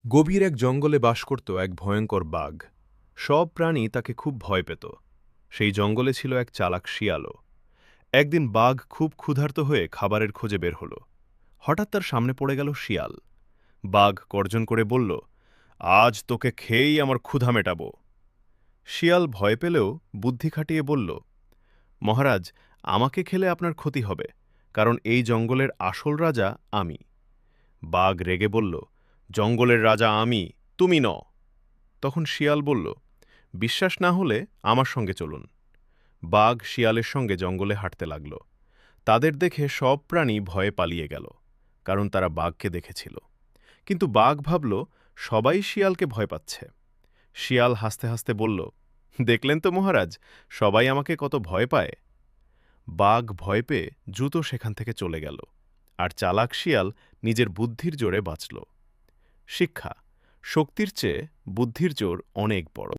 গভীর এক জঙ্গলে বাস করত এক ভয়ঙ্কর বাঘ। সব প্রাণী তাকে খুব ভয় পেত। সেই জঙ্গলে ছিল এক চালাক শিয়ালও। একদিন বাঘ খুব ক্ষুধার্ত হয়ে খাবারের খোঁজে বের হল। হঠাৎ তার সামনে পড়ে গেল শিয়াল। বাঘ গর্জন করে বলল, আজ তোকে খেয়েই আমার ক্ষুধা মেটাবো। শিয়াল ভয় পেলেও বুদ্ধি খাটিয়ে বলল, মহারাজ, আমাকে খেলে আপনার ক্ষতি হবে, কারণ এই জঙ্গলের আসল রাজা আমি। বাঘ রেগে বলল, জঙ্গলের রাজা আমি, তুমি নও। তখন শিয়াল বলল, বিশ্বাস না হলে আমার সঙ্গে চলুন। বাঘ শিয়ালের সঙ্গে জঙ্গলে হাঁটতে লাগল। তাদের দেখে সব প্রাণী ভয়ে পালিয়ে গেল, কারণ তারা বাঘকে দেখেছিল। কিন্তু বাঘ ভাবল, সবাই শিয়ালকে ভয় পাচ্ছে। শিয়াল হাসতে হাসতে বলল, দেখলেন তো মহারাজ, সবাই আমাকে কত ভয় পায়। বাঘ ভয় পেয়ে দ্রুত সেখান থেকে চলে গেল, আর চালাক শিয়াল নিজের বুদ্ধির জোরে বাঁচল। শিক্ষা: শক্তির চেয়ে বুদ্ধির জোর অনেক বড়।